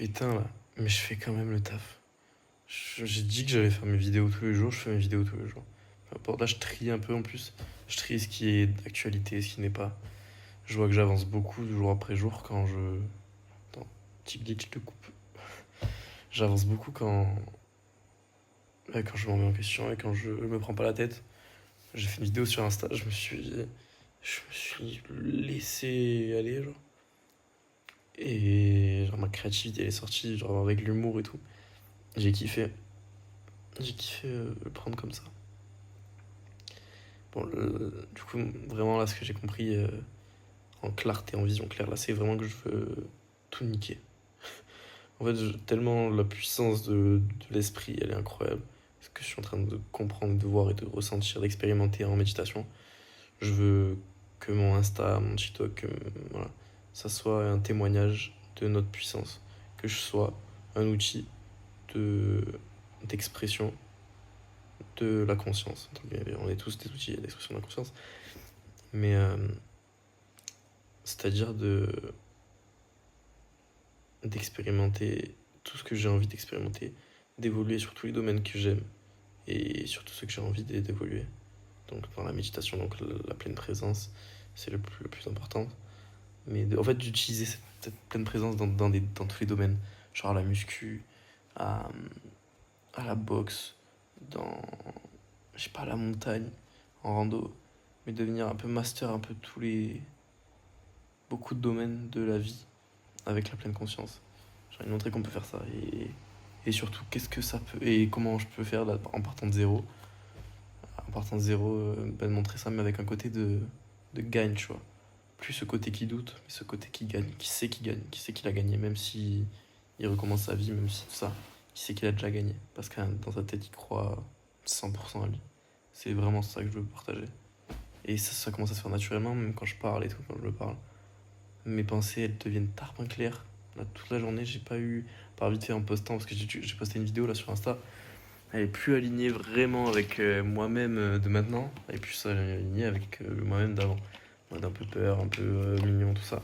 suis éteint là, mais je fais quand même le taf. J'ai dit que j'allais faire mes vidéos tous les jours, je fais mes vidéos tous les jours. Peu importe, là je trie un peu en plus. Je trie ce qui est d'actualité, ce qui n'est pas. Je vois que j'avance beaucoup jour après jour quand je. Attends, petit glitch de coupe. J'avance beaucoup quand je me remets en question et quand je me prends pas la tête. J'ai fait une vidéo sur Insta, je me suis laissé aller, genre. Et genre ma créativité elle est sortie, genre avec l'humour et tout. J'ai kiffé. J'ai kiffé le prendre comme ça. Bon, du coup, vraiment là, ce que j'ai compris en clarté, en vision claire, là, c'est vraiment que je veux tout niquer. En fait, tellement la puissance de l'esprit, elle est incroyable. Ce que je suis en train de comprendre, de voir et de ressentir, d'expérimenter en méditation. Je veux que mon Insta, mon TikTok, voilà, ça soit un témoignage de notre puissance. Que je sois un outil de d'expression de la conscience. On est tous des outils d'expression de la conscience. Mais c'est-à-dire d'expérimenter tout ce que j'ai envie d'expérimenter, d'évoluer sur tous les domaines que j'aime et sur tout ce que j'ai envie d'évoluer. Donc dans la méditation, donc la pleine présence, c'est le plus important. Mais en fait, d'utiliser cette pleine présence dans tous les domaines, genre à la muscu, à, à la boxe, dans, je sais pas, la montagne, en rando, mais devenir un peu master, un peu beaucoup de domaines de la vie avec la pleine conscience. J'ai envie de montrer qu'on peut faire ça et surtout qu'est-ce que ça peut et comment je peux faire là, en partant de zéro. En partant de zéro, de montrer ça, mais avec un côté de gagne, tu vois. Plus ce côté qui doute, mais ce côté qui gagne, gagne, qui sait qu'il a gagné, même si il recommence sa vie, même si tout ça, qui sait qu'il a déjà gagné. Parce que dans sa tête, il croit 100% à lui. C'est vraiment ça que je veux partager. Et ça commence à se faire naturellement, même quand je parle et tout, quand je me parle. Mes pensées, elles deviennent tarpin claires. Là, toute la journée, j'ai pas eu, par vite fait en postant, parce que j'ai posté une vidéo là sur Insta, elle est plus alignée vraiment avec moi-même de maintenant, elle est plus alignée avec moi-même d'avant. Mode un peu peur, un peu mignon, tout ça.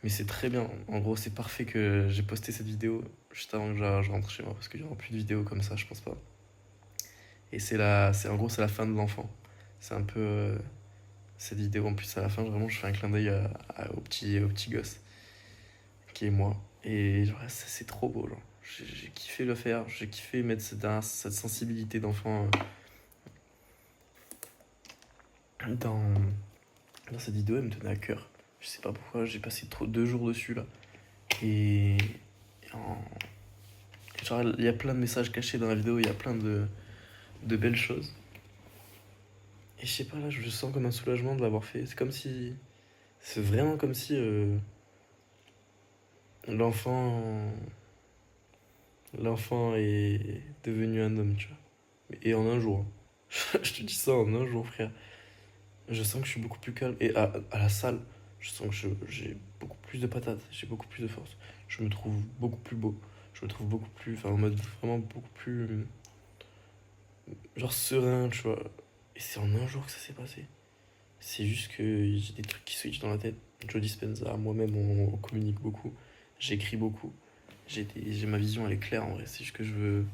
Mais c'est très bien. En gros, c'est parfait que j'ai posté cette vidéo juste avant que je rentre chez moi, parce qu'il y aura plus de vidéos comme ça, je pense pas. Et en gros, c'est la fin de l'enfant. C'est un peu cette vidéo. En plus, à la fin, vraiment, je fais un clin d'œil au petit gosse qui est moi. Et genre, c'est trop beau, genre. J'ai kiffé le faire, j'ai kiffé mettre cette sensibilité d'enfant dans, dans cette vidéo, elle me tenait à cœur. Je sais pas pourquoi, j'ai passé 2 jours dessus là. Et, en- genre, il y a plein de messages cachés dans la vidéo, il y a plein de belles choses. Et je sais pas, là, je sens comme un soulagement de l'avoir fait. C'est vraiment comme si l'enfant. L'enfant est devenu un homme, tu vois. Et en un jour. Je te dis ça en un jour, frère. Je sens que je suis beaucoup plus calme. Et à la salle, je sens que j'ai beaucoup plus de patates, j'ai beaucoup plus de force. Je me trouve beaucoup plus beau. Je me trouve beaucoup plus. Enfin, en mode vraiment beaucoup plus. Genre serein, tu vois. Et c'est en un jour que ça s'est passé. C'est juste que j'ai des trucs qui switchent dans la tête. Joe Dispenza, moi-même, on communique beaucoup. J'écris beaucoup. J'ai ma vision, elle est claire en vrai. C'est juste que je veux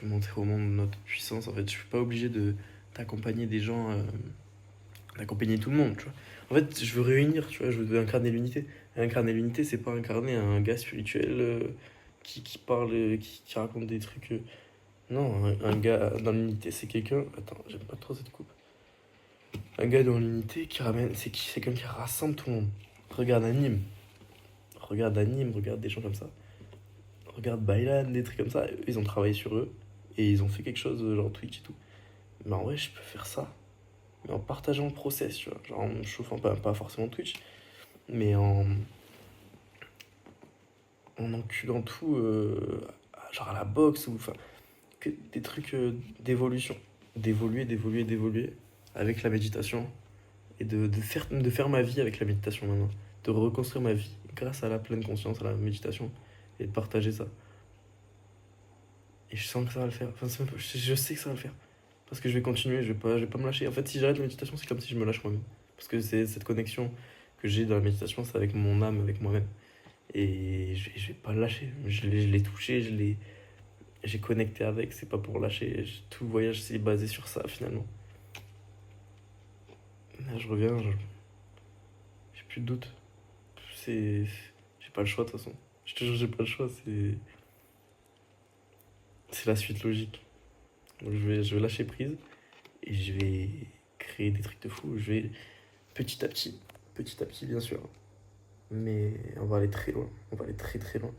montrer au monde notre puissance. En fait, je suis pas obligé de d'accompagner des gens, d'accompagner tout le monde, tu vois. En fait, je veux réunir, tu vois, je veux incarner l'unité. Et incarner l'unité, c'est pas incarner un gars spirituel qui parle, qui raconte des trucs. Non, un gars dans l'unité, c'est quelqu'un. Attends, j'aime pas trop cette coupe. Un gars dans l'unité qui ramène. C'est quelqu'un qui rassemble tout le monde. Regarde Anime. Regarde Anime, regarde des gens comme ça. Regarde Bailan, des trucs comme ça. Ils ont travaillé sur eux. Et ils ont fait quelque chose, genre Twitch et tout. Mais en vrai, je peux faire ça. Mais en partageant le process, tu vois. Genre en me chauffant, pas forcément Twitch. Mais en enculant tout, genre à la boxe. Ou enfin, que des trucs d'évolution. D'évoluer avec la méditation. Et de faire ma vie avec la méditation maintenant. De reconstruire ma vie grâce à la pleine conscience, à la méditation. Et de partager ça. Et je sens que ça va le faire. Enfin, je sais que ça va le faire. Parce que je vais continuer, je vais pas me lâcher. En fait, si j'arrête la méditation, c'est comme si je me lâche moi-même. Parce que c'est cette connexion que j'ai dans la méditation, c'est avec mon âme, avec moi-même. Et je vais pas le lâcher. Je l'ai touché, j'ai connecté avec, c'est pas pour lâcher. Tout le voyage c'est basé sur ça finalement. Là, je reviens, j'ai plus de doute. C'est. J'ai pas le choix de toute façon. Je te jure, j'ai pas le choix, c'est la suite logique. Donc je vais lâcher prise et je vais créer des trucs de fou. Je vais petit à petit bien sûr. Mais on va aller très loin. On va aller très très loin.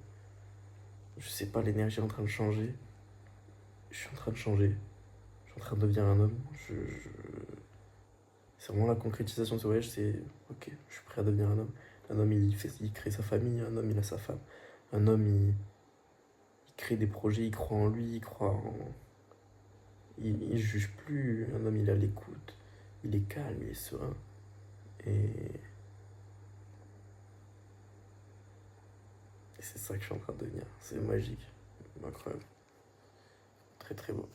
Je sais pas, l'énergie est en train de changer. Je suis en train de changer. Je suis en train de devenir un homme. C'est vraiment la concrétisation de ce voyage, c'est ok, je suis prêt à devenir un homme. Un homme, il crée sa famille, un homme, il a sa femme. Un homme, il crée des projets, il croit en lui, il croit en. Il juge plus. Un homme, il a l'écoute. Il est calme, il est serein. Et c'est ça que je suis en train de devenir. C'est magique. Incroyable. Très très beau.